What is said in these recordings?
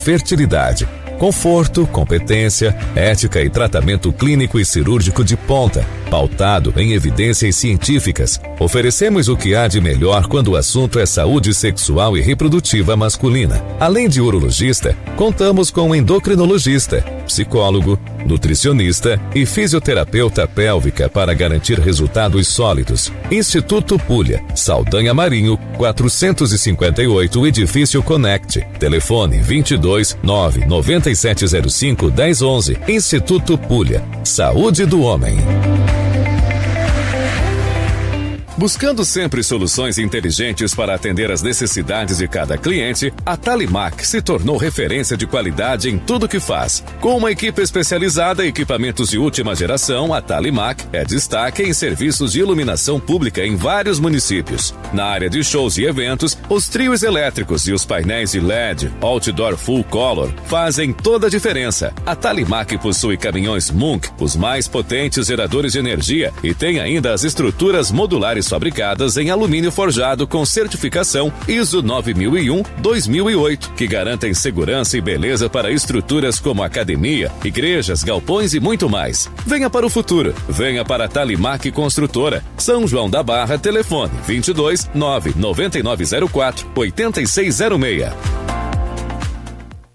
fertilidade. Conforto, competência, ética e tratamento clínico e cirúrgico de ponta, pautado em evidências científicas. Oferecemos o que há de melhor quando o assunto é saúde sexual e reprodutiva masculina. Além de urologista, contamos com endocrinologista, psicólogo, nutricionista e fisioterapeuta pélvica para garantir resultados sólidos. Instituto Pulha, Saldanha Marinho, 458, Edifício Connect. Telefone 22 99705 1011. Instituto Pulha. Saúde do homem. Buscando sempre soluções inteligentes para atender às necessidades de cada cliente, a Talimac se tornou referência de qualidade em tudo que faz. Com uma equipe especializada em equipamentos de última geração, a Talimac é destaque em serviços de iluminação pública em vários municípios. Na área de shows e eventos, os trios elétricos e os painéis de LED, outdoor full color, fazem toda a diferença. A Talimac possui caminhões Munk, os mais potentes geradores de energia, e tem ainda as estruturas modulares fabricadas em alumínio forjado com certificação ISO 9001-2008, que garantem segurança e beleza para estruturas como academia, igrejas, galpões e muito mais. Venha para o futuro. Venha para a Talimac Construtora. São João da Barra, telefone 22 99904 8606.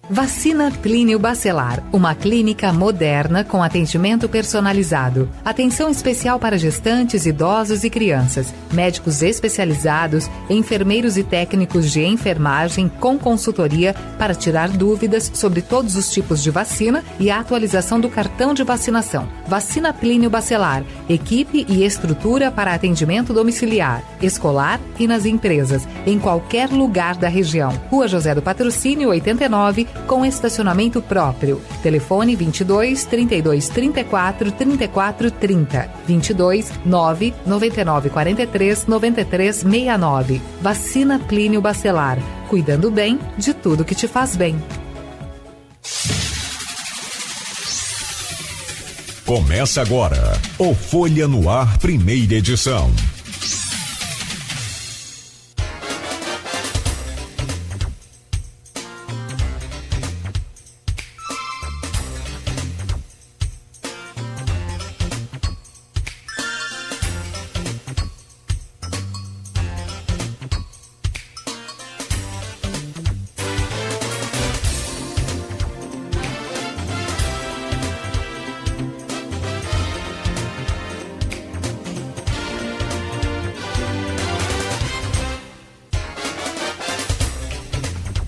Vacina Plínio Bacelar, uma clínica moderna com atendimento personalizado. Atenção especial para gestantes, idosos e crianças. Médicos especializados, enfermeiros e técnicos de enfermagem com consultoria para tirar dúvidas sobre todos os tipos de vacina e a atualização do cartão de vacinação. Vacina Plínio Bacelar, equipe e estrutura para atendimento domiciliar, escolar e nas empresas, em qualquer lugar da região. Rua José do Patrocínio, 89, com estacionamento próprio. Telefone 22 32 34 34 30. 22 9 99 43 93 69. Vacina Plínio Bacelar. Cuidando bem de tudo que te faz bem. Começa agora o Folha no Ar, primeira edição.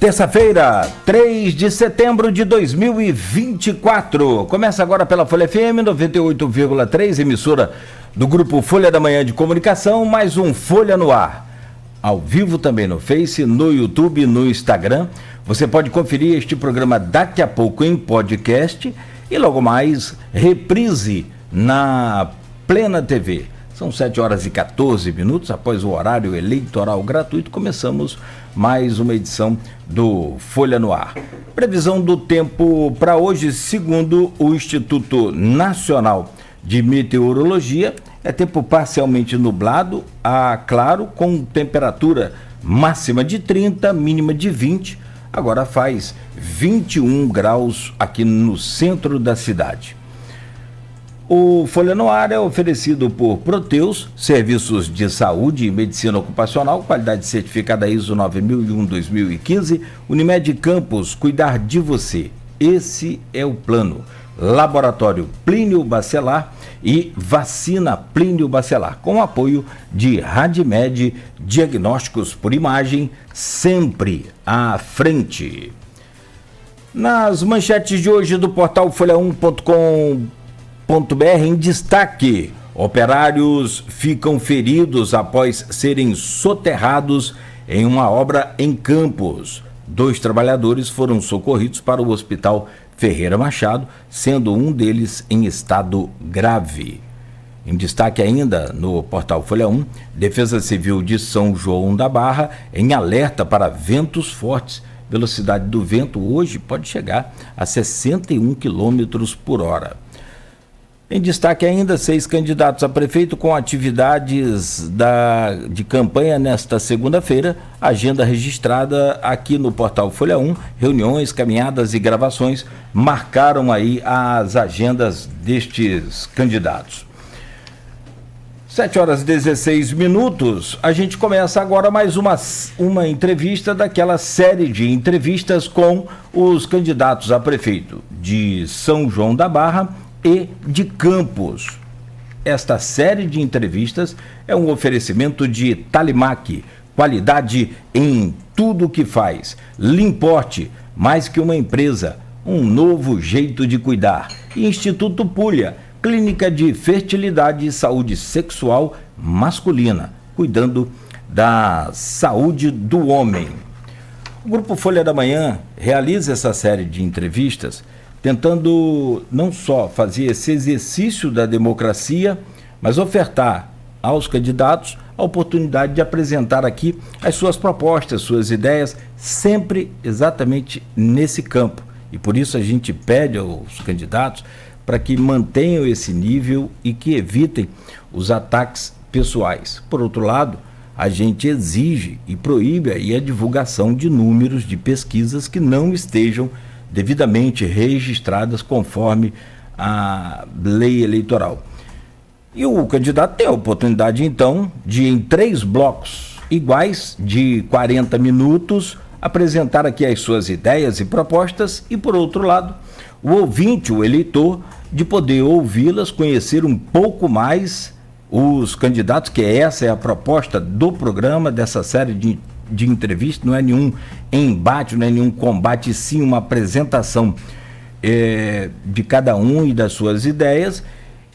Terça-feira, 3 de setembro de 2024. Começa agora pela Folha FM 98,3, emissora do Grupo Folha da Manhã de Comunicação, mais um Folha no Ar. Ao vivo também no Face, no YouTube, no Instagram. Você pode conferir este programa daqui a pouco em podcast e logo mais reprise na Plena TV. São 7 horas e 14 minutos, após o horário eleitoral gratuito, começamos mais uma edição do Folha no Ar. Previsão do tempo para hoje, segundo o Instituto Nacional de Meteorologia, é tempo parcialmente nublado a claro, com temperatura máxima de 30, mínima de 20, agora faz 21 graus aqui no centro da cidade. O Folha no Ar é oferecido por Proteus, Serviços de Saúde e Medicina Ocupacional, qualidade certificada ISO 9001-2015, Unimed Campos, cuidar de você. Esse é o plano. Laboratório Plínio Bacelar e Vacina Plínio Bacelar, com apoio de Radimed, diagnósticos por imagem, sempre à frente. Nas manchetes de hoje do portal folha1.com.br, em destaque, operários ficam feridos após serem soterrados em uma obra em Campos. 2 trabalhadores foram socorridos para o Hospital Ferreira Machado, sendo um deles em estado grave. Em destaque ainda no portal Folha 1, Defesa Civil de São João da Barra em alerta para ventos fortes. Velocidade do vento hoje pode chegar a 61 km por hora. Em destaque ainda, 6 candidatos a prefeito com atividades de campanha nesta segunda-feira. Agenda registrada aqui no portal Folha 1. Reuniões, caminhadas e gravações marcaram aí as agendas destes candidatos. 7h16. A gente começa agora mais uma entrevista daquela série de entrevistas com os candidatos a prefeito de São João da Barra e de Campos. Esta série de entrevistas é um oferecimento de Talimac, qualidade em tudo que faz. Limporte, mais que uma empresa, um novo jeito de cuidar. Instituto Pulha, clínica de fertilidade e saúde sexual masculina, cuidando da saúde do homem. O Grupo Folha da Manhã realiza essa série de entrevistas tentando não só fazer esse exercício da democracia, mas ofertar aos candidatos a oportunidade de apresentar aqui as suas propostas, suas ideias, sempre exatamente nesse campo. E por isso a gente pede aos candidatos para que mantenham esse nível e que evitem os ataques pessoais. Por outro lado, a gente exige e proíbe aí a divulgação de números de pesquisas que não estejam devidamente registradas conforme a lei eleitoral. E o candidato tem a oportunidade, então, de em 3 blocos iguais de 40 minutos apresentar aqui as suas ideias e propostas e, por outro lado, o ouvinte, o eleitor, de poder ouvi-las, conhecer um pouco mais os candidatos, que essa é a proposta do programa, dessa série de entrevistas. Não é nenhum embate, não é nenhum combate, sim uma apresentação de cada um e das suas ideias.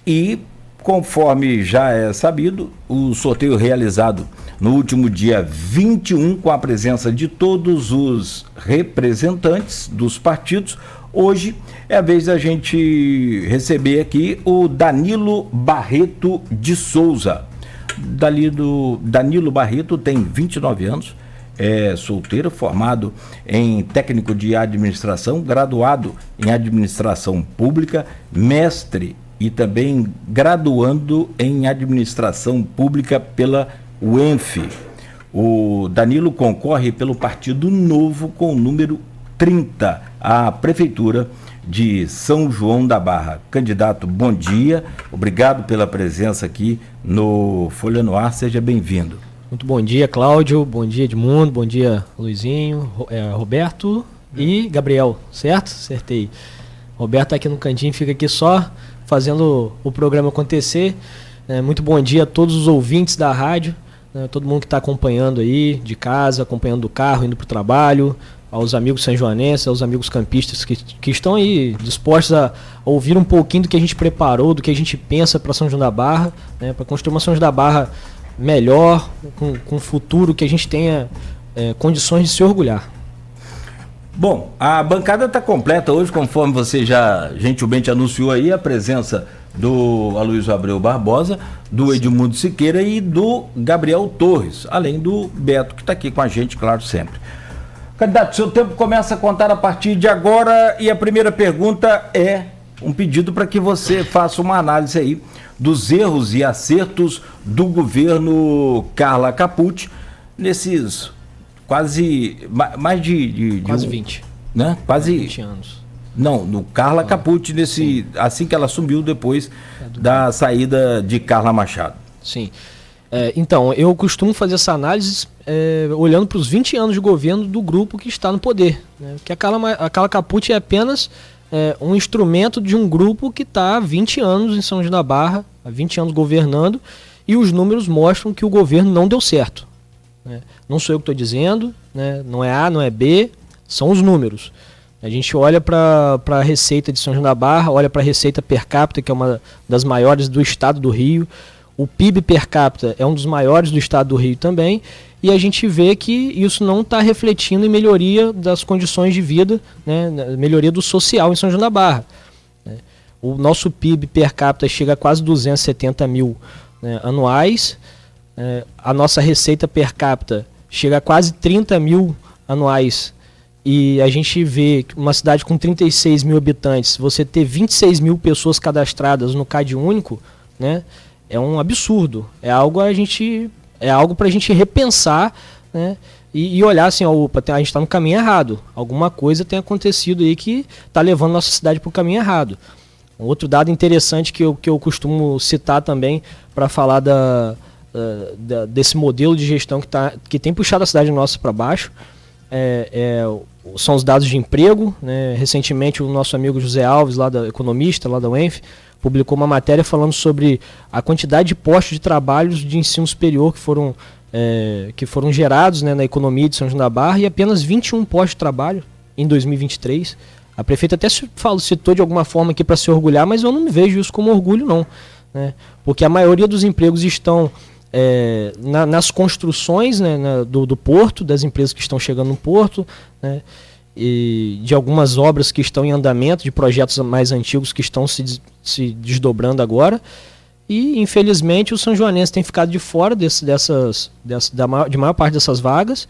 E, conforme já é sabido, o sorteio realizado no último dia 21, com a presença de todos os representantes dos partidos. Hoje é a vez da gente receber aqui o Danilo Barreto de Souza. Danilo Barreto tem 29 anos, é solteiro, formado em técnico de administração, graduado em administração pública, mestre e também graduando em administração pública pela UENF. O Danilo concorre pelo Partido Novo com o número 30 à Prefeitura de São João da Barra. Candidato, bom dia, obrigado pela presença aqui no Folha no Ar, seja bem-vindo. Muito bom dia, Cláudio, bom dia, Edmundo, bom dia, Luizinho, Roberto e Gabriel, certo? Acertei. Roberto está aqui no cantinho, fica aqui só fazendo o programa acontecer. Muito bom dia a todos os ouvintes da rádio, todo mundo que está acompanhando aí, de casa, acompanhando do carro, indo para o trabalho, aos amigos sanjoanenses, aos amigos campistas que estão aí dispostos a ouvir um pouquinho do que a gente preparou, do que a gente pensa para São João da Barra, para construir uma São João da Barra melhor, com um futuro que a gente tenha condições de se orgulhar. Bom, a bancada está completa hoje, conforme você já gentilmente anunciou aí, a presença do Aloysio Abreu Barbosa, do Edmundo Siqueira e do Gabriel Torres, além do Beto, que está aqui com a gente, claro, sempre. Candidato, seu tempo começa a contar a partir de agora e a primeira pergunta é um pedido para que você faça uma análise aí dos erros e acertos do governo Carla Capucci nesses quase mais de quase 20, né? Quase 20 anos. Não, no Carla Capucci, assim que ela assumiu depois da saída de Carla Machado. Sim. Então, eu costumo fazer essa análise olhando para os 20 anos de governo do grupo que está no poder. Né? Porque a Carla Capucci é apenas um instrumento de um grupo que está há 20 anos em São João da Barra, há 20 anos governando, e os números mostram que o governo não deu certo. Né? Não sou eu que estou dizendo, né? Não é A, não é B, são os números. A gente olha para a receita de São João da Barra, olha para a receita per capita, que é uma das maiores do estado do Rio. O PIB per capita é um dos maiores do estado do Rio também, e a gente vê que isso não está refletindo em melhoria das condições de vida, né, melhoria do social em São João da Barra. Né. O nosso PIB per capita chega a quase 270 mil, né, anuais, a nossa receita per capita chega a quase 30 mil anuais, e a gente vê uma cidade com 36 mil habitantes, você ter 26 mil pessoas cadastradas no CAD único, né, é um absurdo. É algo para a gente repensar, né, e olhar assim, opa, a gente está no caminho errado. Alguma coisa tem acontecido aí que está levando nossa cidade para o caminho errado. Um outro dado interessante que eu costumo citar também para falar desse modelo de gestão que tem puxado a cidade nossa para baixo são os dados de emprego, né? Recentemente o nosso amigo José Alves, economista lá da UENF, publicou uma matéria falando sobre a quantidade de postos de trabalho de ensino superior que foram gerados, né, na economia de São João da Barra, e apenas 21 postos de trabalho em 2023. A prefeita até citou de alguma forma aqui para se orgulhar, mas eu não vejo isso como orgulho não, né? Porque a maioria dos empregos estão nas construções, né, do porto, das empresas que estão chegando no porto, né, e de algumas obras que estão em andamento, de projetos mais antigos que estão se desdobrando agora. E, infelizmente, o São Joanense tem ficado de fora de maior parte dessas vagas.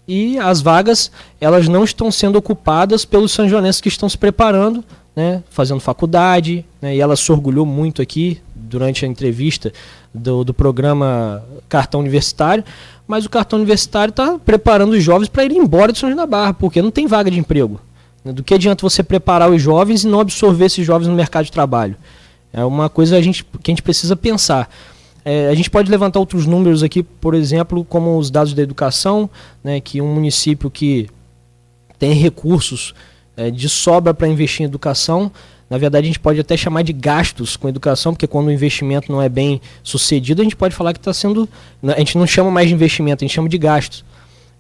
E as vagas, elas não estão sendo ocupadas pelos São Joanenses que estão se preparando, né, fazendo faculdade, né, e ela se orgulhou muito aqui durante a entrevista do programa Cartão Universitário, mas o Cartão Universitário está preparando os jovens para irem embora de São João da Barra, porque não tem vaga de emprego. Do que adianta você preparar os jovens e não absorver esses jovens no mercado de trabalho? É uma coisa que a gente precisa pensar. A gente pode levantar outros números aqui, por exemplo, como os dados da educação, né, que um município que tem recursos de sobra para investir em educação, na verdade a gente pode até chamar de gastos com educação, porque quando o investimento não é bem sucedido, a gente pode falar que está sendo... A gente não chama mais de investimento, a gente chama de gastos.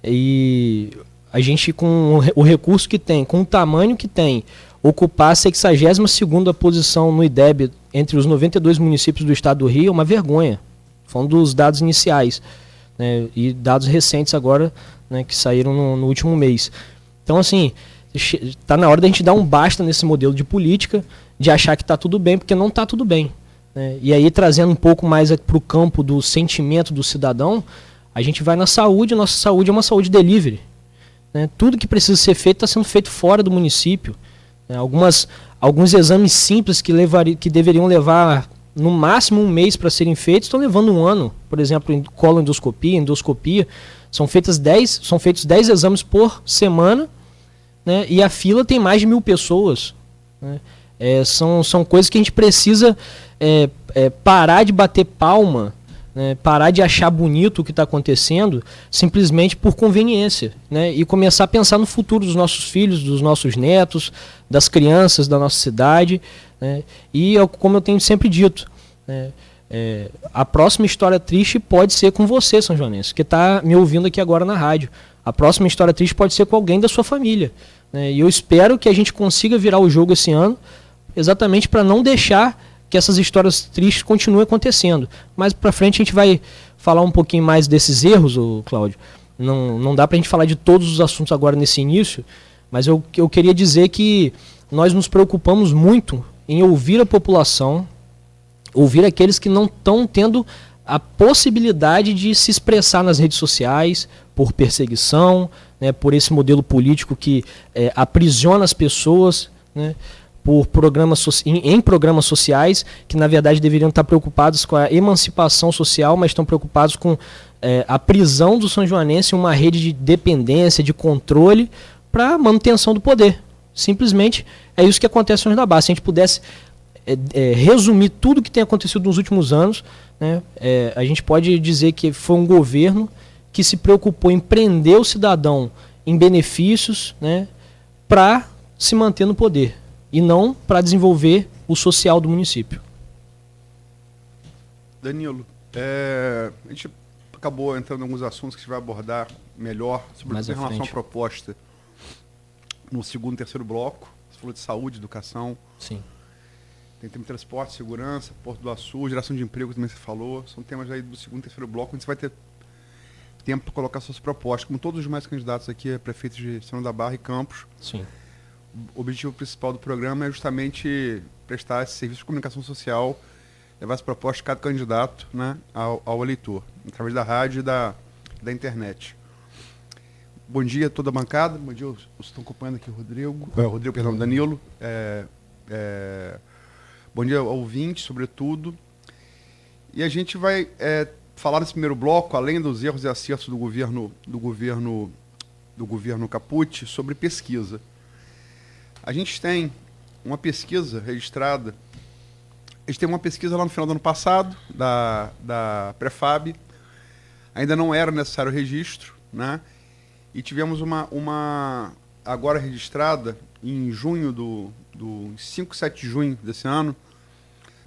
E a gente, com o recurso que tem, com o tamanho que tem, ocupar a 62ª posição no IDEB entre os 92 municípios do estado do Rio é uma vergonha. Falando dos dados iniciais, né, e dados recentes agora, né, que saíram no último mês. Então, assim, está na hora da gente dar um basta nesse modelo de política, de achar que está tudo bem, porque não está tudo bem, né? E aí, trazendo um pouco mais para o campo do sentimento do cidadão, a gente vai na saúde. Nossa saúde é uma saúde delivery, né? Tudo que precisa ser feito está sendo feito fora do município. Alguns exames simples que deveriam levar no máximo um mês para serem feitos, estão levando um ano. Por exemplo, coloendoscopia, endoscopia, são feitos 10 exames por semana, né, e a fila tem mais de 1.000 pessoas, né? São coisas que a gente precisa parar de bater palma, né, parar de achar bonito o que está acontecendo simplesmente por conveniência, né, e começar a pensar no futuro dos nossos filhos, dos nossos netos, das crianças da nossa cidade, né, e como eu tenho sempre dito, né, a próxima história triste pode ser com você, São Joanense, que está me ouvindo aqui agora na rádio. A próxima história triste pode ser com alguém da sua família, né, e eu espero que a gente consiga virar o jogo esse ano, exatamente para não deixar que essas histórias tristes continuem acontecendo. Mais para frente a gente vai falar um pouquinho mais desses erros, Cláudio. Não dá para a gente falar de todos os assuntos agora nesse início, mas eu queria dizer que nós nos preocupamos muito em ouvir a população, ouvir aqueles que não estão tendo a possibilidade de se expressar nas redes sociais por perseguição, né, por esse modelo político que aprisiona as pessoas, né, por em programas sociais que na verdade deveriam estar preocupados com a emancipação social, mas estão preocupados com a prisão do São Joanense em uma rede de dependência, de controle para manutenção do poder. Simplesmente é isso que acontece no São João da Barra. Se a gente pudesse resumir tudo o que tem acontecido nos últimos anos, né, a gente pode dizer que foi um governo que se preocupou em prender o cidadão em benefícios, né, para se manter no poder e não para desenvolver o social do município. Danilo, a gente acabou entrando em alguns assuntos que a gente vai abordar melhor, sobretudo em relação à proposta no segundo e terceiro bloco. Você falou de saúde, educação. Sim. Tem tema de transporte, segurança, Porto do Açul, geração de emprego também você falou. São temas aí do segundo e terceiro bloco, onde você vai ter tempo para colocar suas propostas. Como todos os demais candidatos aqui, prefeitos de São João da Barra e Campos. Sim. O objetivo principal do programa é justamente prestar esse serviço de comunicação social, levar as propostas de cada candidato, né, ao eleitor, através da rádio e da internet. Bom dia a toda a bancada. Bom dia, os que estão acompanhando aqui, Danilo. Bom dia ao ouvinte, sobretudo. E a gente vai falar nesse primeiro bloco, além dos erros e acertos do governo Capucci, sobre pesquisa. A gente tem uma pesquisa registrada. A gente teve uma pesquisa lá no final do ano passado, da Prefab. Ainda não era necessário o registro, né? E tivemos uma agora registrada em junho do 5, 7 de junho desse ano,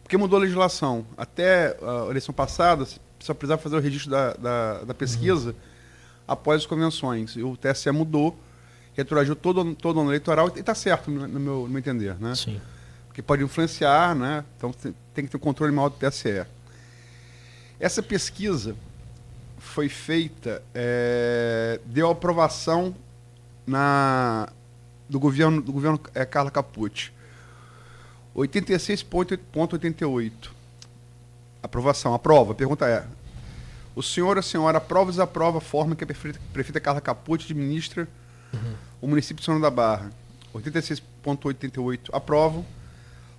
porque mudou a legislação. Até a eleição passada, só precisava fazer o registro da pesquisa após as convenções. E o TSE mudou, retroagiu todo ano eleitoral, e está certo, no meu entender, né? Sim. Porque pode influenciar, né? Então tem que ter um controle maior do TSE. Essa pesquisa foi feita, deu aprovação do governo Carla Capucci. 86,88. Aprovação. Aprova. A pergunta é: o senhor ou a senhora aprova ou desaprova a forma que a prefeita Carla Capucci administra o município de São João da Barra? 86,88 aprovam.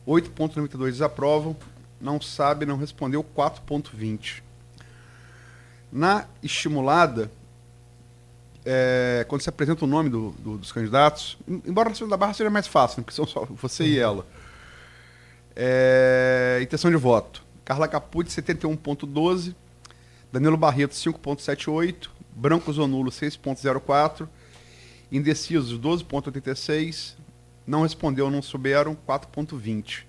8,92 desaprovam. Não sabe, não respondeu. 4,20. Na estimulada, quando se apresenta o nome dos candidatos, embora na São João da Barra seja mais fácil, né, porque são só você e ela. Intenção de voto: Carla Capucci, 71,12, Danilo Barreto, 5,78, brancos ou nulos, 6,04, indecisos, 12,86, não respondeu, não souberam, 4,20.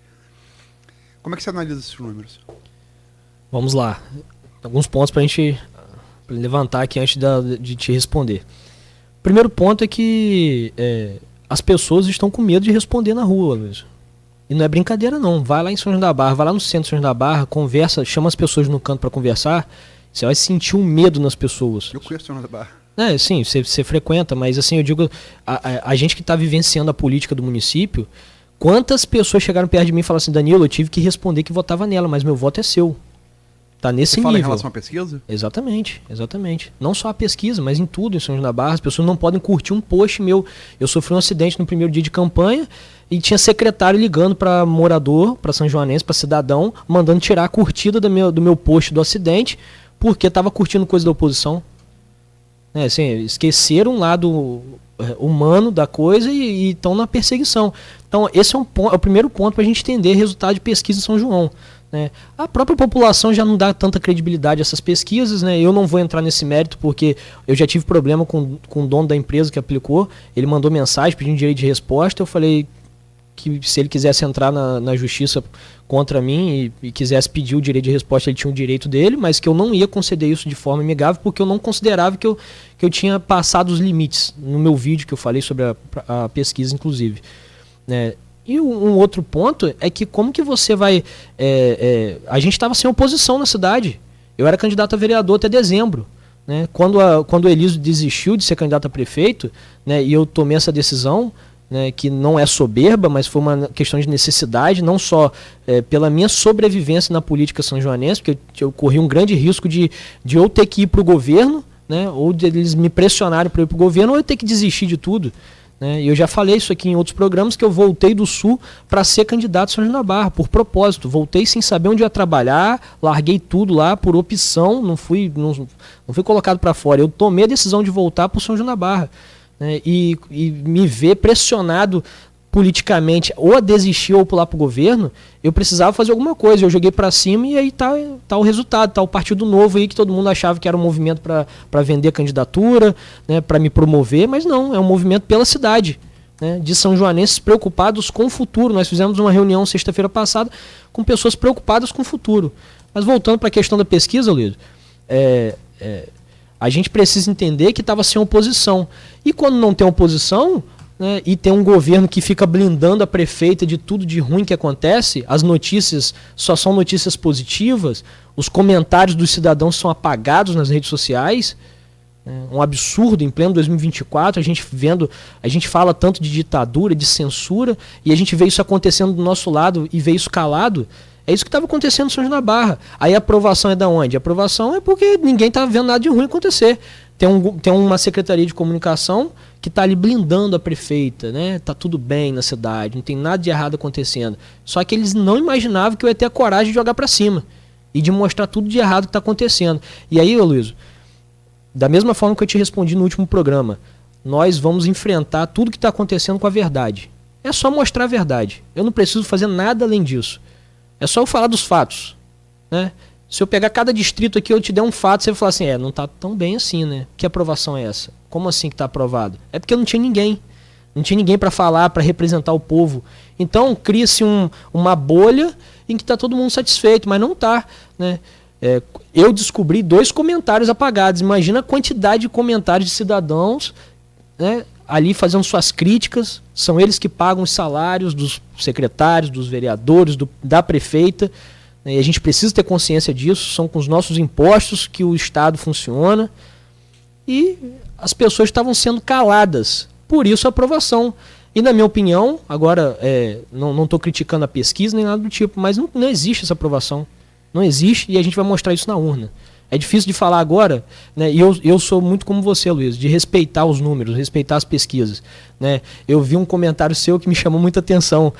Como é que você analisa esses números? Vamos lá. Alguns pontos para a gente levantar aqui antes de te responder. O primeiro ponto é que as pessoas estão com medo de responder na rua, Luiz. E não é brincadeira, não. Vai lá em São João da Barra, vai lá no centro de São João da Barra, conversa, chama as pessoas no canto para conversar, você vai sentir um medo nas pessoas. Eu conheço São João da Barra. Sim, você frequenta, mas assim, eu digo, a gente que está vivenciando a política do município, quantas pessoas chegaram perto de mim e falaram assim: Danilo, eu tive que responder que votava nela, mas meu voto é seu. Tá nesse nível. Você fala em relação à pesquisa? Exatamente. Não só a pesquisa, mas em tudo em São João da Barra. As pessoas não podem curtir um post meu. Eu sofri um acidente no primeiro dia de campanha e tinha secretário ligando para morador, para São Joanense, para cidadão, mandando tirar a curtida do meu post do acidente, porque estava curtindo coisa da oposição. Assim, esqueceram o lado humano da coisa e estão na perseguição. Então, esse é o primeiro ponto para a gente entender resultado de pesquisa em São João. Né? A própria população já não dá tanta credibilidade a essas pesquisas, né? Eu não vou entrar nesse mérito porque eu já tive problema com o dono da empresa que aplicou. Ele mandou mensagem pedindo direito de resposta. Eu falei que se ele quisesse entrar na justiça contra mim e quisesse pedir o direito de resposta, ele tinha o direito dele, mas que eu não ia conceder isso de forma amigável porque eu não considerava que eu tinha passado os limites no meu vídeo que eu falei sobre a pesquisa, inclusive, né? E um outro ponto é que como que você vai... a gente estava sem oposição na cidade. Eu era candidato a vereador até dezembro. Né? Quando o Elísio desistiu de ser candidato a prefeito, né, e eu tomei essa decisão, né, que não é soberba, mas foi uma questão de necessidade, não só pela minha sobrevivência na política são-joanense, porque eu corri um grande risco de eu ter que ir para o governo, né, ou de eles me pressionarem para ir para o governo, ou eu ter que desistir de tudo. E eu já falei isso aqui em outros programas, que eu voltei do Sul para ser candidato a São João da Barra, por propósito. Voltei sem saber onde ia trabalhar, larguei tudo lá por opção, não fui colocado para fora. Eu tomei a decisão de voltar para o São João da Barra. E me ver pressionado politicamente ou a desistir ou pular para o governo, eu precisava fazer alguma coisa. Eu joguei para cima e aí tá o resultado, tá o Partido Novo aí, que todo mundo achava que era um movimento para vender candidatura, né, para me promover, mas não, é um movimento pela cidade, né, de são joanenses preocupados com o futuro. Nós fizemos uma reunião sexta-feira passada com pessoas preocupadas com o futuro. Mas voltando para a questão da pesquisa, Luiz, a gente precisa entender que estava sem oposição. E quando não tem oposição, né, e tem um governo que fica blindando a prefeita de tudo de ruim que acontece, as notícias só são notícias positivas, os comentários dos cidadãos são apagados nas redes sociais, um absurdo em pleno 2024, a gente fala tanto de ditadura, de censura, e a gente vê isso acontecendo do nosso lado e vê isso calado. É isso que estava acontecendo em São João da Barra. Aí a aprovação é da onde? A aprovação é porque ninguém estava vendo nada de ruim acontecer. tem uma secretaria de comunicação que está ali blindando a prefeita, né? Tá tudo bem na cidade, não tem nada de errado acontecendo. Só que eles não imaginavam que eu ia ter a coragem de jogar para cima e de mostrar tudo de errado que está acontecendo. E aí, Luiz, da mesma forma que eu te respondi no último programa, nós vamos enfrentar tudo que está acontecendo com a verdade. É só mostrar a verdade. Eu não preciso fazer nada além disso. É só eu falar dos fatos, né? Se eu pegar cada distrito aqui, eu te der um fato, você vai falar assim, não está tão bem assim, né? Que aprovação é essa? Como assim que está aprovado? É porque não tinha ninguém. Não tinha ninguém para falar, para representar o povo. Então, cria-se uma bolha em que está todo mundo satisfeito, mas não está, né? Eu descobri 2 comentários apagados. Imagina a quantidade de comentários de cidadãos, né, ali fazendo suas críticas. São eles que pagam os salários dos secretários, dos vereadores, da prefeita. E a gente precisa ter consciência disso. São com os nossos impostos que o Estado funciona. E as pessoas estavam sendo caladas. Por isso a aprovação. E na minha opinião, agora não estou criticando a pesquisa nem nada do tipo, mas não existe essa aprovação. Não existe, e a gente vai mostrar isso na urna. É difícil de falar agora, né? E eu sou muito como você, Luiz, de respeitar os números, respeitar as pesquisas, né? Eu vi um comentário seu que me chamou muita atenção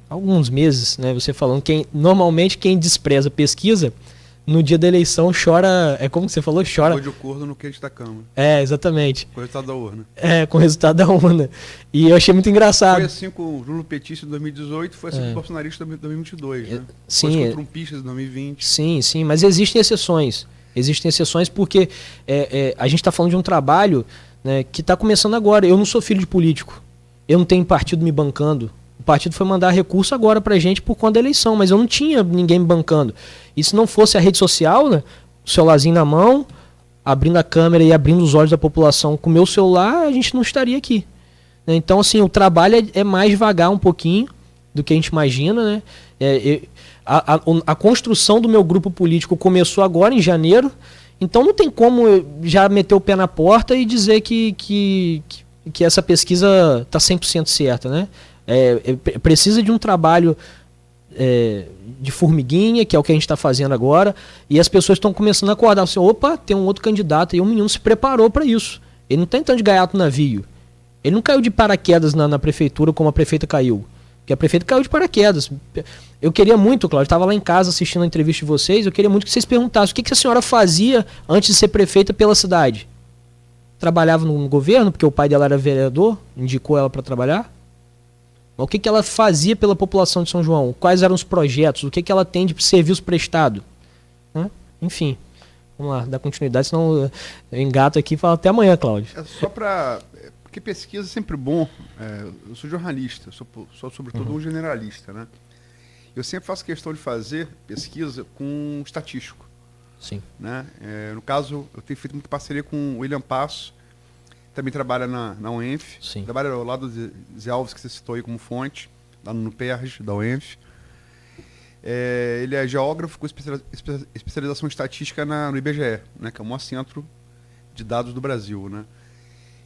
há alguns meses, né? Você falando que normalmente quem despreza pesquisa, no dia da eleição chora, como você falou? Chora. Foi de acordo no quente da Câmara. Exatamente. Com o resultado da urna. Com o resultado da urna. E eu achei muito engraçado. Foi assim com o Lula petista em 2018, foi assim com o bolsonarista em 2022, né? Sim. Foi com o trumpistas em 2020. Sim, mas existem exceções. Existem exceções porque a gente está falando de um trabalho, né, que está começando agora. Eu não sou filho de político. Eu não tenho partido me bancando. O partido foi mandar recurso agora pra gente por conta da eleição, mas eu não tinha ninguém me bancando. E se não fosse a rede social, né, o celularzinho na mão, abrindo a câmera e abrindo os olhos da população com o meu celular, a gente não estaria aqui. Então, assim, o trabalho é mais devagar um pouquinho do que a gente imagina, né? A construção do meu grupo político começou agora, em janeiro, então não tem como eu já meter o pé na porta e dizer que essa pesquisa está 100% certa, né? Precisa de um trabalho de formiguinha, que é o que a gente está fazendo agora, e as pessoas estão começando a acordar assim, opa, tem um outro candidato, e o menino se preparou para isso. Ele não está entrando de gaiato no navio. Ele não caiu de paraquedas na prefeitura como a prefeita caiu. Porque a prefeita caiu de paraquedas. Eu queria muito, Cláudio, eu estava lá em casa assistindo a entrevista de vocês, eu queria muito que vocês perguntassem o que a senhora fazia antes de ser prefeita pela cidade. Trabalhava no governo, porque o pai dela era vereador, indicou ela para trabalhar. O que ela fazia pela população de São João? Quais eram os projetos? O que ela tem de serviço prestado? Enfim, vamos lá, dar continuidade, senão eu engato aqui e falo até amanhã, Cláudio. Só para... Porque pesquisa é sempre bom. Eu sou jornalista, sou sobretudo um generalista, né? Eu sempre faço questão de fazer pesquisa com estatístico. Sim. Né? No caso, eu tenho feito muita parceria com o William Passo, também trabalha na UENF, Sim. Trabalha ao lado do Zé Alves, que você citou aí como fonte, lá no PERJ, da UENF. Ele é geógrafo com especialização em estatística no IBGE, né, que é o maior centro de dados do Brasil. Né?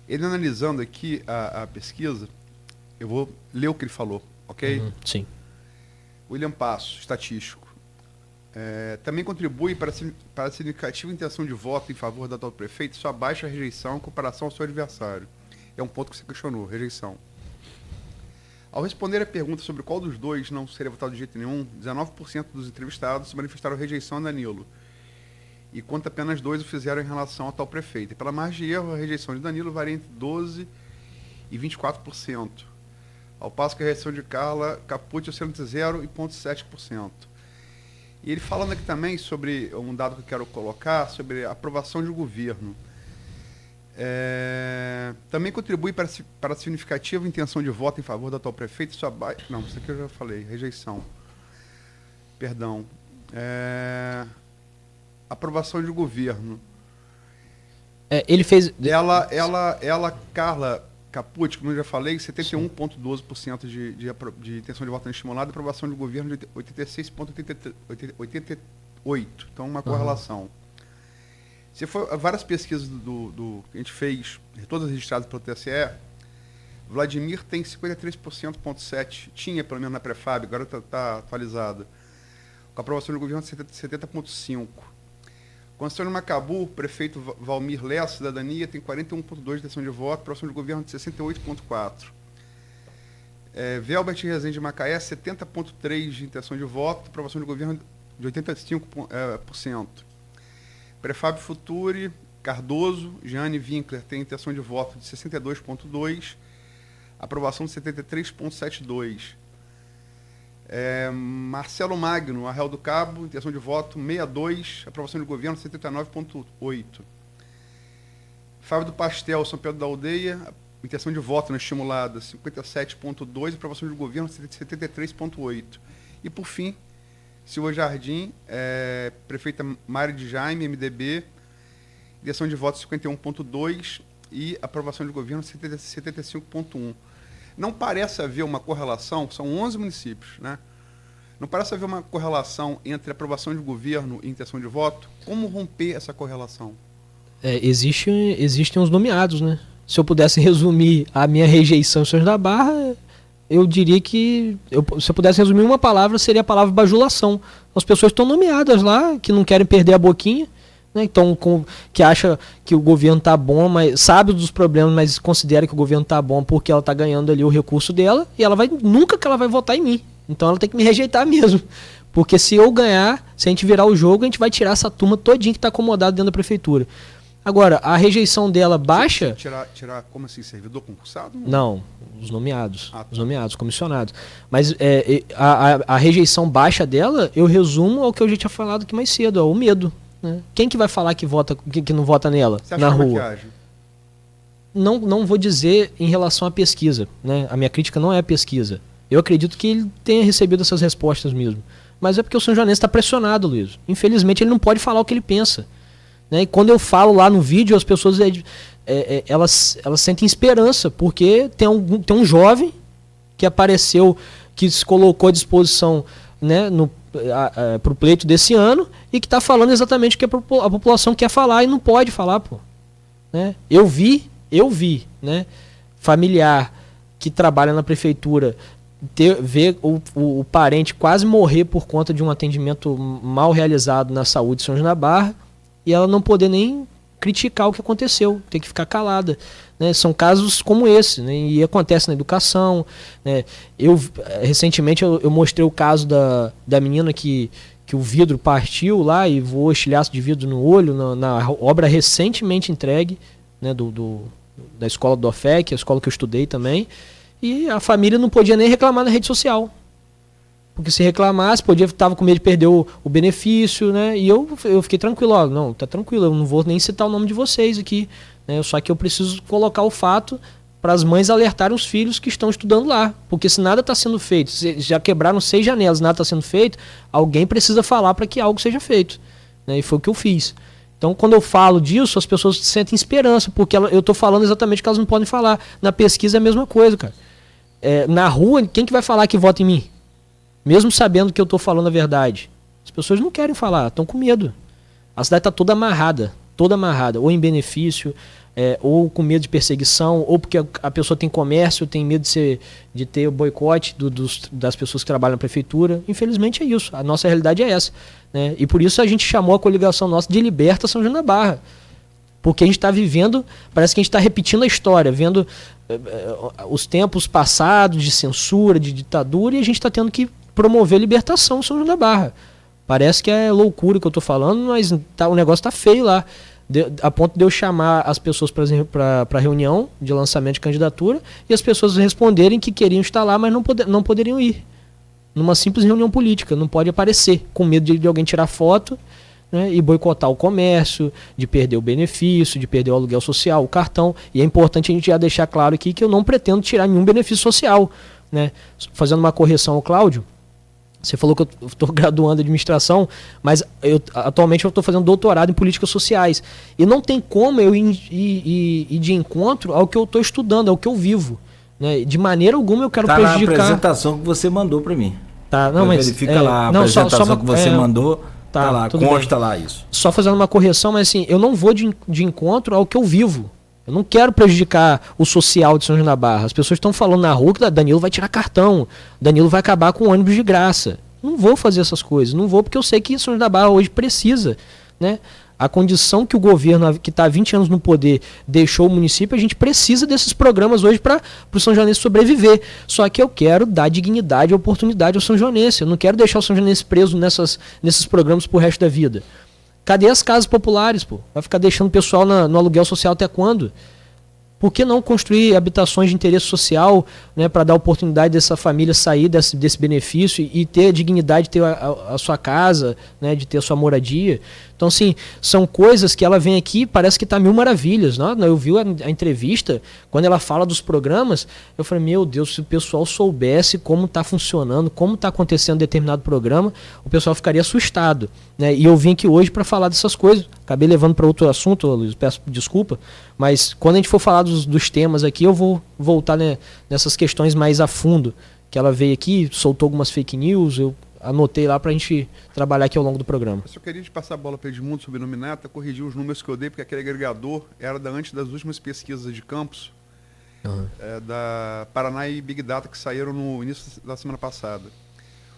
Ele analisando aqui a pesquisa, eu vou ler o que ele falou, ok? Sim. William Passo, estatístico. Também contribui para a significativa intenção de voto em favor da atual prefeita e sua baixa rejeição em comparação ao seu adversário. É um ponto que você questionou, rejeição. Ao responder a pergunta sobre qual dos dois não seria votado de jeito nenhum, 19% dos entrevistados se manifestaram rejeição a Danilo, enquanto apenas 2% o fizeram em relação ao atual prefeito. E pela margem de erro, a rejeição de Danilo varia entre 12% e 24%, ao passo que a rejeição de Carla Capucci oscila entre 0% e 0,7%. E ele falando aqui também sobre um dado que eu quero colocar, sobre a aprovação de governo. Também contribui para a significativa intenção de voto em favor da atual prefeita e sua baixa... Não, isso aqui eu já falei, rejeição. Perdão. Aprovação de governo. Ele fez... Ela, Carla Capucci, como eu já falei, 71,12% de intenção de voto estimulada, aprovação de governo de 86,88%. Então, uma correlação. Se for várias pesquisas que a gente fez, todas registradas pelo TSE, Vladimir tem 53,7%, tinha pelo menos na Prefab, agora está atualizada. Com a aprovação do governo, 70,5%. Conselho Macabu, prefeito Valmir Lessa, cidadania, tem 41,2% de intenção de voto, aprovação de governo de 68,4%. Velbert Rezende Macaé, 70,3% de intenção de voto, aprovação de governo de 85%. Prefábio Futuri, Cardoso, Jeane Winkler, tem intenção de voto de 62,2%, aprovação de 73,72%. Marcelo Magno, Arraial do Cabo, intenção de voto 62%, aprovação de governo 79,8%. Fábio do Pastel, São Pedro da Aldeia, intenção de voto na estimulada 57,2%, aprovação de governo 73,8%. E por fim, Silva Jardim, prefeita Mário de Jaime, MDB, intenção de voto 51,2% e aprovação de governo 75,1%. Não parece haver uma correlação, são 11 municípios, né? Não parece haver uma correlação entre aprovação de governo e intenção de voto. Como romper essa correlação? Existem os nomeados, né? Se eu pudesse resumir a minha rejeição em São João da Barra, eu diria que, se eu pudesse resumir uma palavra, seria a palavra bajulação. As pessoas estão nomeadas lá, que não querem perder a boquinha, né? Então, que acha que o governo está bom, mas sabe dos problemas, mas considera que o governo está bom porque ela está ganhando ali o recurso dela, e nunca que ela vai votar em mim. Então ela tem que me rejeitar mesmo. Porque se eu ganhar, se a gente virar o jogo, a gente vai tirar essa turma todinha que está acomodada dentro da prefeitura. Agora, a rejeição dela baixa... Tirar como assim, servidor concursado? Não, os nomeados. Os nomeados, comissionados. Mas a rejeição baixa dela, eu resumo ao que eu já tinha falado aqui mais cedo, o medo. Né? Quem que vai falar que não vota nela na rua? Não vou dizer em relação à pesquisa, né? A minha crítica não é a pesquisa. Eu acredito que ele tenha recebido essas respostas mesmo. Mas é porque o São Joanense está pressionado, Luiz. Infelizmente ele não pode falar o que ele pensa. Né? E quando eu falo lá no vídeo, as pessoas elas sentem esperança, porque tem um jovem que apareceu, que se colocou à disposição, né, para o pleito desse ano, e que está falando exatamente o que a população quer falar e não pode falar, pô. Né? Eu vi, né, familiar que trabalha na prefeitura ver o parente quase morrer por conta de um atendimento mal realizado na saúde de São João da Barra, e ela não poder nem criticar o que aconteceu, ter que ficar calada. Né? São casos como esse, né? E acontece na educação. Né? Recentemente eu mostrei o caso da menina que o vidro partiu lá e voou estilhaço de vidro no olho, na obra recentemente entregue, né, da escola do OFEC, a escola que eu estudei também, e a família não podia nem reclamar na rede social. Porque se reclamasse, estava com medo de perder o benefício, né? E eu fiquei tranquilo, não, tá tranquilo, eu não vou nem citar o nome de vocês aqui, né? Só que eu preciso colocar o fato para as mães alertarem os filhos que estão estudando lá. Porque se nada está sendo feito, se já quebraram 6 janelas, nada está sendo feito, alguém precisa falar para que algo seja feito. Né? E foi o que eu fiz. Então, quando eu falo disso, as pessoas sentem esperança, porque eu estou falando exatamente o que elas não podem falar. Na pesquisa é a mesma coisa, cara. Na rua, quem que vai falar que vota em mim? Mesmo sabendo que eu estou falando a verdade. As pessoas não querem falar, estão com medo. A cidade está toda amarrada, ou em benefício, ou com medo de perseguição, ou porque a pessoa tem comércio, tem medo de ter o boicote das pessoas que trabalham na prefeitura. Infelizmente é isso, a nossa realidade é essa. Né? E por isso a gente chamou a coligação nossa de Liberta São João da Barra. Porque a gente está vivendo, parece que a gente está repetindo a história, vendo os tempos passados de censura, de ditadura, e a gente está tendo que promover a libertação em São João da Barra. Parece que é loucura o que eu estou falando, mas o negócio está feio lá. A ponto de eu chamar as pessoas para a reunião de lançamento de candidatura e as pessoas responderem que queriam estar lá, mas não poderiam ir. Numa simples reunião política, não pode aparecer, com medo de alguém tirar foto, né, e boicotar o comércio, de perder o benefício, de perder o aluguel social, o cartão. E é importante a gente já deixar claro aqui que eu não pretendo tirar nenhum benefício social. Né? Fazendo uma correção ao Cláudio, você falou que eu estou graduando em administração, mas atualmente eu estou fazendo doutorado em políticas sociais. E não tem como eu ir de encontro ao que eu estou estudando, ao que eu vivo. Né? De maneira alguma eu quero prejudicar... Tá na apresentação que você mandou para mim. Tá, não, mas... Verifica lá a apresentação que você mandou, tá lá, consta lá isso. Só fazendo uma correção, mas assim, eu não vou de encontro ao que eu vivo. Eu não quero prejudicar o social de São João da Barra. As pessoas estão falando na rua que Danilo vai tirar cartão, Danilo vai acabar com o ônibus de graça. Não vou fazer essas coisas, não vou, porque eu sei que São João da Barra hoje precisa, né? a condição que o governo, que está há 20 anos no poder, deixou o município, a gente precisa desses programas hoje para o São Joanense sobreviver. Só que eu quero dar dignidade e oportunidade ao São Joanense. Eu não quero deixar o São Joanense preso nesses programas pro resto da vida. Cadê as casas populares, pô? Vai ficar deixando o pessoal no aluguel social até quando? Por que não construir habitações de interesse social, né, para dar oportunidade dessa família sair desse benefício e ter a dignidade de ter a sua casa, né, de ter a sua moradia? Então, assim, são coisas que ela vem aqui, parece que está mil maravilhas. Né? Eu vi a entrevista, quando ela fala dos programas, eu falei, meu Deus, se o pessoal soubesse como está funcionando, como está acontecendo determinado programa, o pessoal ficaria assustado. Né? E eu vim aqui hoje para falar dessas coisas. Acabei levando para outro assunto, Luiz, peço desculpa, mas quando a gente for falar dos temas aqui, eu vou voltar, né, nessas questões mais a fundo, que ela veio aqui, soltou algumas fake news, eu anotei lá pra gente trabalhar aqui ao longo do programa. Eu só queria te passar a bola para Edmundo sobre nominata, corrigir os números que eu dei, porque aquele agregador era antes das últimas pesquisas de campus, da Paraná e Big Data, que saíram no início da semana passada.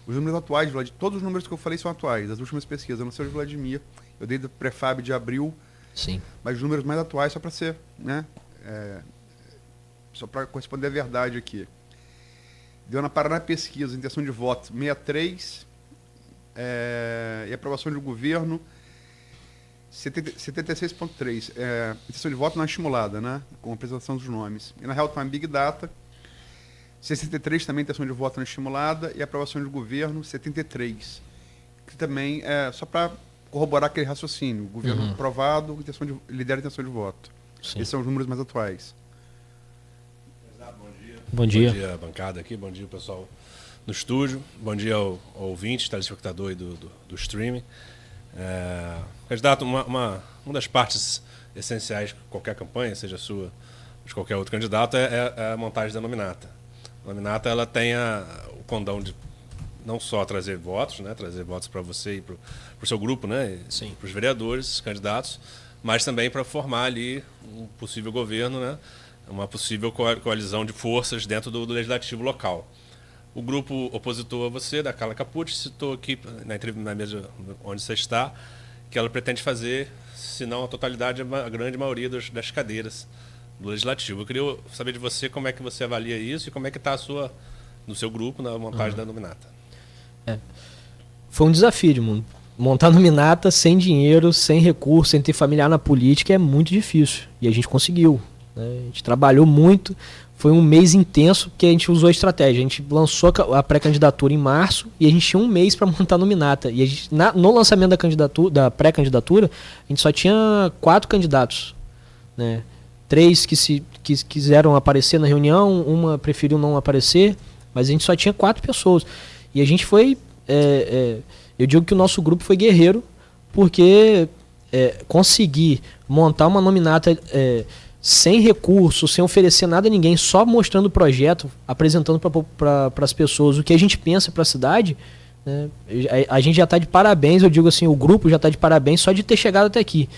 Os números atuais, todos os números que eu falei são atuais, das últimas pesquisas, eu não sei o de Vladimir. Eu dei do Prefab de abril, sim, mas os números mais atuais, só para ser, né, só para corresponder à verdade aqui. Deu na Paraná Pesquisa, intenção de voto 63, e aprovação de governo 76,3. Intenção de voto não estimulada, né? Com a apresentação dos nomes. E na Real Time Big Data, 63 também intenção de voto não estimulada e aprovação de governo 73. Que também é só para corroborar aquele raciocínio. Governo aprovado, lidera a intenção de voto. Sim. Esses são os números mais atuais. Bom dia. Bom dia, bancada aqui. Bom dia, pessoal no estúdio. Bom dia ao ouvinte, telespectador e do streaming. Candidato, uma das partes essenciais de qualquer campanha, seja a sua ou de qualquer outro candidato, é a montagem da nominata. A nominata, ela tem o condão de não só trazer votos, né, trazer votos para você e para o seu grupo, né, para os vereadores, candidatos, mas também para formar ali um possível governo, né, uma possível coalizão de forças dentro do legislativo local. O grupo opositor a você, da Carla Capucci, citou aqui na mesa onde você está, que ela pretende fazer, se não a totalidade, a grande maioria das cadeiras do legislativo. Eu queria saber de você como é que você avalia isso e como é que está no seu grupo na montagem da nominata. Foi um desafio, mundo. Montar nominata sem dinheiro, sem recurso, sem ter familiar na política é muito difícil. E a gente conseguiu. Né? A gente trabalhou muito, foi um mês intenso que a gente usou a estratégia. A gente lançou a pré-candidatura em março e a gente tinha um mês para montar a nominata. E a gente, no lançamento da pré-candidatura, a gente só tinha 4 candidatos. Né? 3 que quiseram aparecer na reunião, uma preferiu não aparecer, mas a gente só tinha 4 pessoas. E a gente foi... eu digo que o nosso grupo foi guerreiro, porque conseguir montar uma nominata... sem recurso, sem oferecer nada a ninguém, só mostrando o projeto, apresentando para as pessoas o que a gente pensa para a cidade, né? A gente já está de parabéns, eu digo assim, o grupo já está de parabéns só de ter chegado até aqui.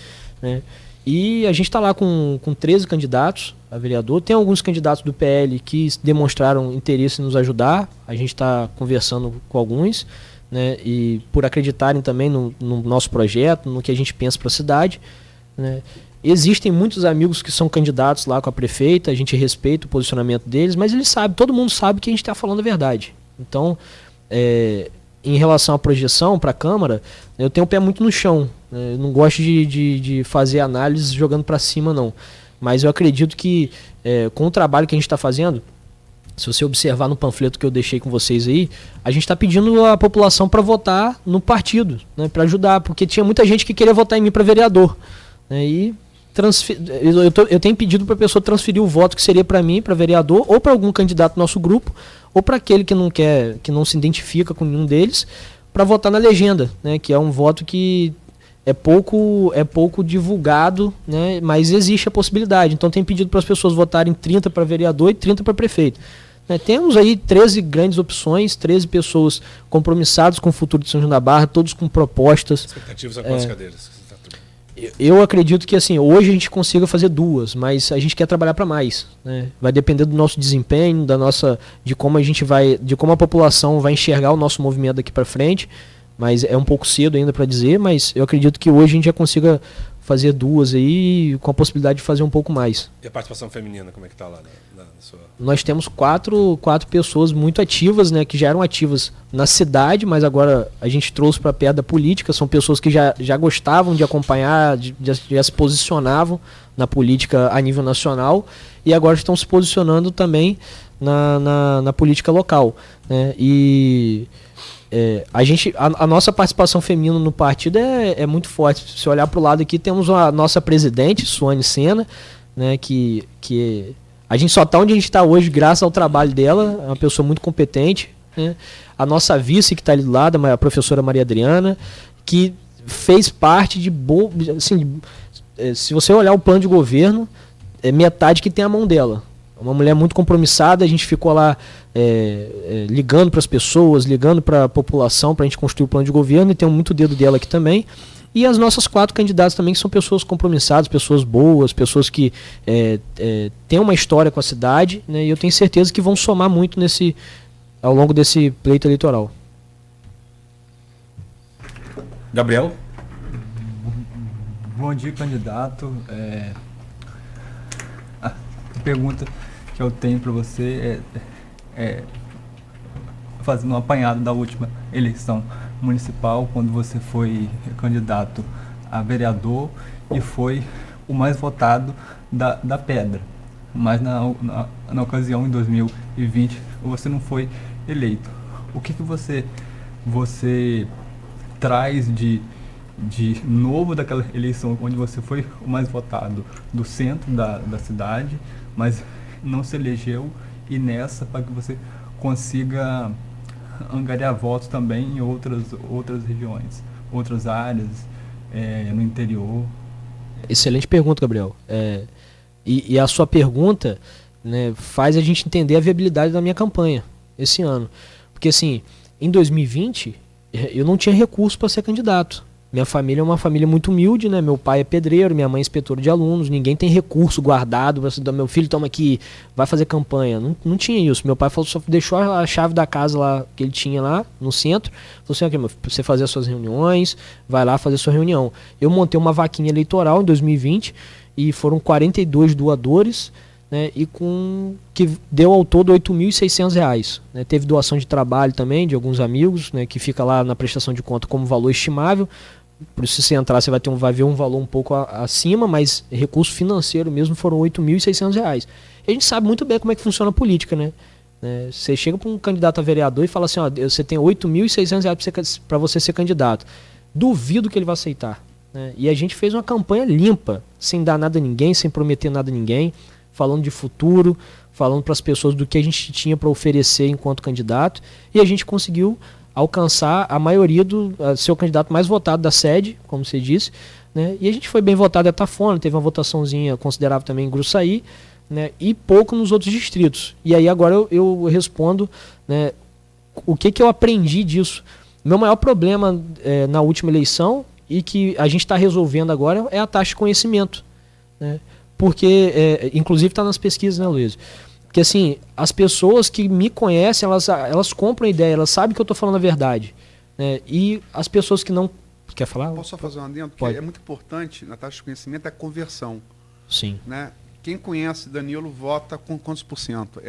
Né? E a gente está lá com 13 candidatos a vereador, tem alguns candidatos do PL que demonstraram interesse em nos ajudar, a gente está conversando com alguns, né? E por acreditarem também no nosso projeto, no que a gente pensa para a cidade, né? Existem muitos amigos que são candidatos lá com a prefeita, a gente respeita o posicionamento deles, mas eles sabem, todo mundo sabe que a gente está falando a verdade. Então, em relação à projeção para a Câmara, eu tenho o pé muito no chão. Né? Eu não gosto de fazer análises jogando para cima, não. Mas eu acredito que com o trabalho que a gente está fazendo, se você observar no panfleto que eu deixei com vocês aí, a gente está pedindo a população para votar no partido, né? Para ajudar, porque tinha muita gente que queria votar em mim para vereador. Né? E eu tenho pedido para a pessoa transferir o voto que seria para mim, para vereador, ou para algum candidato do nosso grupo, ou para aquele que não quer, que não se identifica com nenhum deles, para votar na legenda, né? Que é um voto que é pouco divulgado, né? Mas existe a possibilidade. Então tem pedido para as pessoas votarem 30 para vereador e 30 para prefeito. Né? Temos aí 13 grandes opções, 13 pessoas compromissadas com o futuro de São João da Barra, todos com propostas. Expectativas são quantas cadeiras? Eu acredito que assim, hoje a gente consiga fazer 2, mas a gente quer trabalhar para mais. Né? Vai depender do nosso desempenho, de como a população vai enxergar o nosso movimento daqui para frente. mas é um pouco cedo ainda para dizer, mas eu acredito que hoje a gente já consiga fazer 2 aí, com a possibilidade de fazer um pouco mais. E a participação feminina, como é que está lá na sua... Nós temos 4 pessoas muito ativas, né, que já eram ativas na cidade, mas agora a gente trouxe para perto da política. São pessoas que já gostavam de acompanhar, já se posicionavam na política a nível nacional e agora estão se posicionando também na política local, né? E a nossa participação feminina no partido é muito forte. Se você olhar para o lado aqui, temos a nossa presidente, Suane Sena, né, que a gente só está onde a gente está hoje graças ao trabalho dela, é uma pessoa muito competente, né? A nossa vice que está ali do lado, a professora Maria Adriana, que fez parte de assim, se você olhar o plano de governo, é metade que tem a mão dela. Uma mulher muito compromissada, a gente ficou lá ligando para as pessoas, ligando para a população para a gente construir o plano de governo, e tem muito dedo dela aqui também. E as nossas 4 candidatas também, que são pessoas compromissadas, pessoas boas, pessoas que têm uma história com a cidade, né? E eu tenho certeza que vão somar muito ao longo desse pleito eleitoral. Gabriel? Bom dia, candidato. A pergunta que eu tenho para você fazendo um apanhado da última eleição municipal, quando você foi candidato a vereador e foi o mais votado da Pedra. Mas na ocasião, em 2020, você não foi eleito. O que você traz de novo daquela eleição onde você foi o mais votado do centro da cidade, mas não se elegeu, e nessa, para que você consiga angariar votos também em outras regiões, outras áreas, no interior? Excelente pergunta, Gabriel. E a sua pergunta, né, faz a gente entender a viabilidade da minha campanha esse ano. Porque assim, em 2020, eu não tinha recurso para ser candidato. Minha família é uma família muito humilde, né? Meu pai é pedreiro, minha mãe é inspetora de alunos, ninguém tem recurso guardado para meu filho, toma aqui, vai fazer campanha. Não tinha isso. Meu pai só deixou a chave da casa lá que ele tinha lá no centro. Falou assim, okay, pra você fazer as suas reuniões, vai lá fazer sua reunião. Eu montei uma vaquinha eleitoral em 2020 e foram 42 doadores, né, e que deu ao todo R$ 8.600, né? Teve doação de trabalho também de alguns amigos, né, que fica lá na prestação de conta como valor estimável. Por isso, se você entrar, você vai ver um valor um pouco acima, mas recurso financeiro mesmo foram R$ 8.600. E a gente sabe muito bem como é que funciona a política, né? Você chega para um candidato a vereador e fala assim, ó, você tem R$ 8.600 para você ser candidato. Duvido que ele vai aceitar, né? E a gente fez uma campanha limpa, sem dar nada a ninguém, sem prometer nada a ninguém, falando de futuro, falando para as pessoas do que a gente tinha para oferecer enquanto candidato, e a gente conseguiu alcançar a maioria ser o candidato mais votado da sede, como você disse, né? E a gente foi bem votado em Atafona, teve uma votaçãozinha considerável também em Gruçaí, né? E pouco nos outros distritos. E aí agora eu respondo, né, o que eu aprendi disso. Meu maior problema na última eleição, e que a gente está resolvendo agora, é a taxa de conhecimento, né? Porque, inclusive está nas pesquisas, né, Luiz? Porque assim, as pessoas que me conhecem, elas compram a ideia, elas sabem que eu estou falando a verdade, né? E as pessoas que não... Quer falar? Posso só fazer um adendo? Pode. É muito importante na taxa de conhecimento a conversão. Sim. Né? Quem conhece Danilo vota com quantos por cento?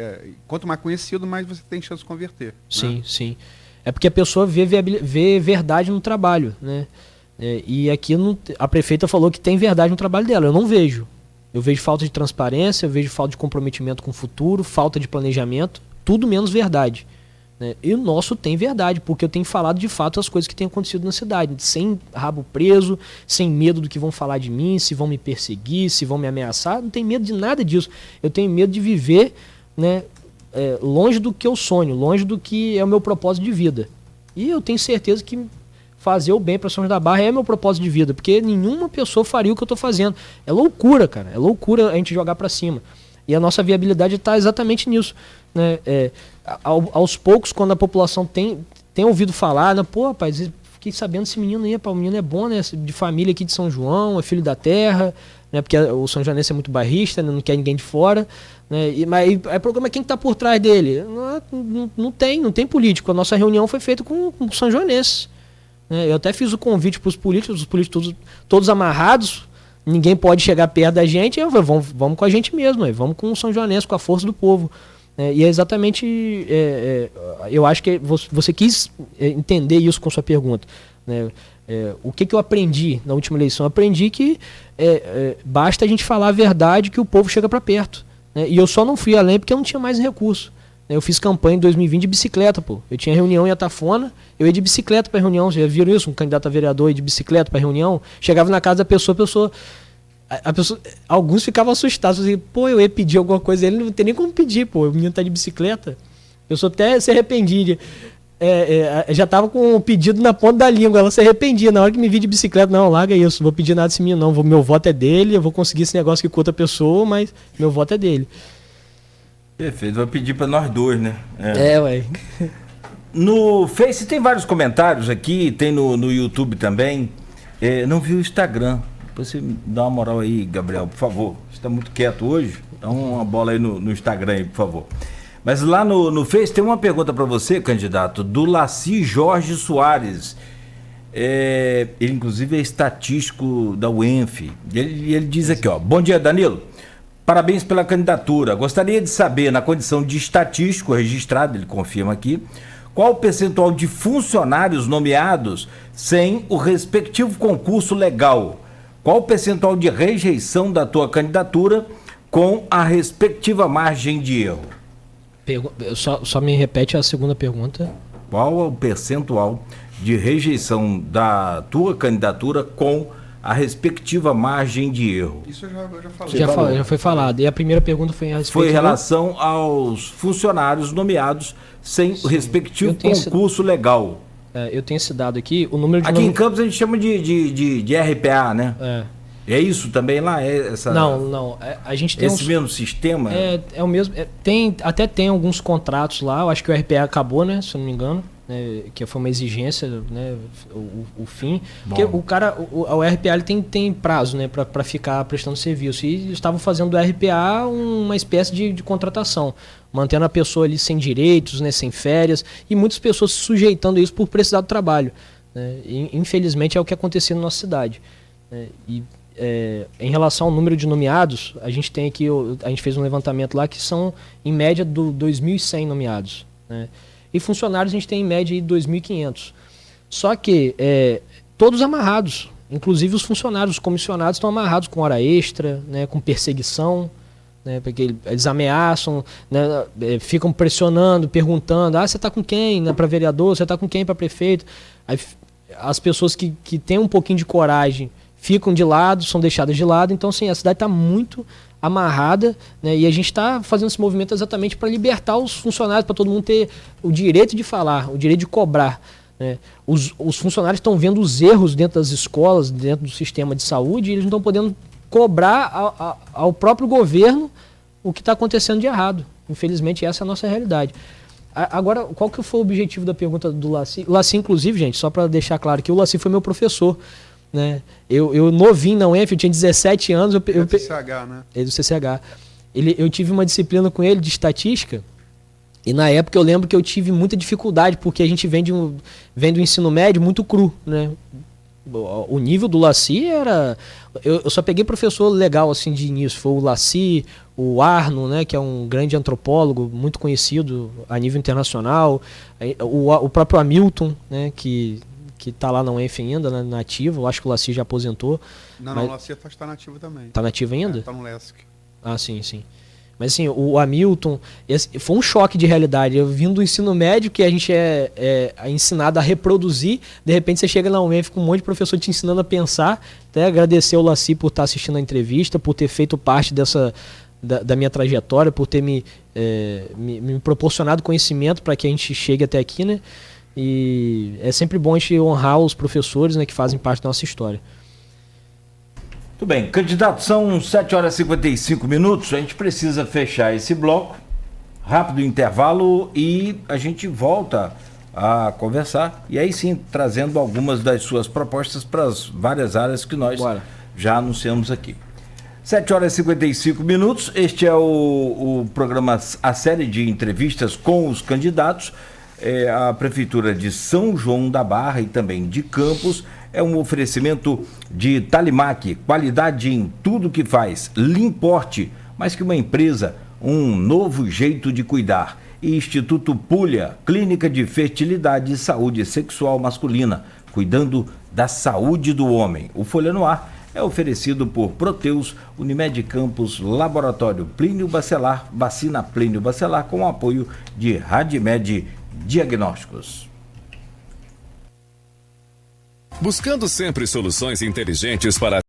Quanto mais conhecido, mais você tem chance de converter. Sim, né? sim. É porque a pessoa vê verdade no trabalho, né? E aqui a prefeita falou que tem verdade no trabalho dela, eu não vejo. Eu vejo falta de transparência, eu vejo falta de comprometimento com o futuro, falta de planejamento, tudo menos verdade, né? E o nosso tem verdade, porque eu tenho falado de fato as coisas que têm acontecido na cidade, sem rabo preso, sem medo do que vão falar de mim, se vão me perseguir, se vão me ameaçar, não tenho medo de nada disso. Eu tenho medo de viver, né, longe do que eu sonho, longe do que é o meu propósito de vida. E eu tenho certeza que fazer o bem para São João da Barra é meu propósito de vida, porque nenhuma pessoa faria o que eu estou fazendo. É loucura, cara. É loucura a gente jogar para cima. E a nossa viabilidade está exatamente nisso, né? Aos poucos, quando a população tem ouvido falar, né? Pô, rapaz, fiquei sabendo desse menino aí, o menino é bom, né? De família aqui de São João, é filho da terra, né? Porque o São Joanense é muito bairrista, né? Não quer ninguém de fora, né? Mas o problema é quem está por trás dele. Não tem político. A nossa reunião foi feita com São Joanenses. né? Eu até fiz o convite para os políticos todos amarrados, ninguém pode chegar perto da gente, eu falei, vamos com a gente mesmo, vamos com o São Joanense, com a força do povo. E é exatamente, eu acho que você quis entender isso com sua pergunta, né? O que eu aprendi na última eleição? Eu aprendi que basta a gente falar a verdade que o povo chega para perto, né? E eu só não fui além porque eu não tinha mais recurso. Eu fiz campanha em 2020 de bicicleta, pô. Eu tinha reunião em Atafona, eu ia de bicicleta para reunião. Vocês já viram isso? Um candidato a vereador ia de bicicleta para reunião. Chegava na casa da pessoa, a pessoa, alguns ficavam assustados, assim, pô, eu ia pedir alguma coisa, ele não tem nem como pedir, pô, o menino tá de bicicleta. Eu sou até se arrependi. Já tava com o pedido na ponta da língua, ela se arrependia. Na hora que me vi de bicicleta, não, larga isso, não vou pedir nada desse menino, não. Meu voto é dele, eu vou conseguir esse negócio aqui com outra pessoa, mas meu voto é dele. Perfeito, vou pedir para nós dois, né? Ué. No Face tem vários comentários aqui, tem no YouTube também. Não vi o Instagram. Depois você dá uma moral aí, Gabriel, por favor. Você está muito quieto hoje. Dá uma bola aí no Instagram aí, por favor. Mas lá no Face tem uma pergunta para você, candidato, do Laci Jorge Soares. Ele, inclusive, é estatístico da UENF. Ele diz aqui, ó. Bom dia, Danilo. Parabéns pela candidatura. Gostaria de saber, na condição de estatístico registrado, ele confirma aqui, qual o percentual de funcionários nomeados sem o respectivo concurso legal? Qual o percentual de rejeição da tua candidatura com a respectiva margem de erro? Só me repete a segunda pergunta. Qual é o percentual de rejeição da tua candidatura com a respectiva margem de erro? Isso eu já falei. Já foi falado. E a primeira pergunta foi a respeito... Foi em relação aos funcionários nomeados sem o respectivo concurso legal. Eu tenho esse dado aqui. O número de aqui em Campos a gente chama de RPA, né? É isso também lá? Não. A gente tem esse mesmo sistema? É o mesmo. Tem alguns contratos lá. Eu acho que o RPA acabou, né? Se eu não me engano. Que foi uma exigência, né, o fim. Bom. Porque o RPA ele tem prazo, né, para ficar prestando serviço. E eles estavam fazendo do RPA uma espécie de contratação, mantendo a pessoa ali sem direitos, né, sem férias, e muitas pessoas se sujeitando a isso por precisar do trabalho. Né, e, infelizmente é o que aconteceu na nossa cidade. Em relação ao número de nomeados, a gente tem aqui, a gente fez um levantamento lá que são, em média, 2.100 nomeados. Né? E funcionários a gente tem em média 2.500. Só que todos amarrados, inclusive os funcionários, os comissionados estão amarrados com hora extra, né, com perseguição, né, porque eles ameaçam, né, ficam pressionando, perguntando, você está com quem, né, para vereador, você está com quem para prefeito? Aí, as pessoas que têm um pouquinho de coragem ficam de lado, são deixadas de lado. Então, assim, a cidade está muito amarrada, né, e a gente está fazendo esse movimento exatamente para libertar os funcionários, para todo mundo ter o direito de falar, o direito de cobrar. Né. Os funcionários estão vendo os erros dentro das escolas, dentro do sistema de saúde, e eles não estão podendo cobrar ao próprio governo o que está acontecendo de errado. Infelizmente, essa é a nossa realidade. Agora, qual que foi o objetivo da pergunta do Laci? O Laci, inclusive, gente, só para deixar claro que o Laci foi meu professor. Né? Eu novinho na UENF, eu tinha 17 anos. Do CCH, né? Do CCH. Eu tive uma disciplina com ele de estatística, e na época eu lembro que eu tive muita dificuldade, porque a gente vem do ensino médio muito cru, né? O nível do Laci era... Eu só peguei professor legal assim de início, foi o Laci, o Arno, né, que é um grande antropólogo, muito conhecido a nível internacional, o próprio Hamilton, né, que está lá na UENF ainda, né, na ativa. Eu acho que o Laci já aposentou. Não, o Laci está na ativa também. Está na ativa ainda? Está no LESC. Ah, sim. Mas assim, o Hamilton, foi um choque de realidade. Eu vim do ensino médio, que a gente é ensinado a reproduzir, de repente você chega na UENF com um monte de professor te ensinando a pensar. Até agradecer ao Laci por estar assistindo a entrevista, por ter feito parte da minha trajetória, por ter me proporcionado conhecimento para que a gente chegue até aqui, né? E é sempre bom a gente honrar os professores, né, que fazem parte da nossa história. Muito bem, candidato, são 7h55, a gente precisa fechar esse bloco, rápido intervalo, e a gente volta a conversar, e aí sim, trazendo algumas das suas propostas para as várias áreas que nós já anunciamos aqui. 7h55, este é o programa, a série de entrevistas com os candidatos. a Prefeitura de São João da Barra e também de Campos. É um oferecimento de Talimac, qualidade em tudo que faz, Limporte, mais que uma empresa, um novo jeito de cuidar. E Instituto Pulha, clínica de fertilidade e saúde sexual masculina, cuidando da saúde do homem. O Folha no Ar é oferecido por Proteus, Unimed Campos, Laboratório Plínio Bacelar, Vacina Plínio Bacelar, com o apoio de Radimed Diagnósticos. Buscando sempre soluções inteligentes para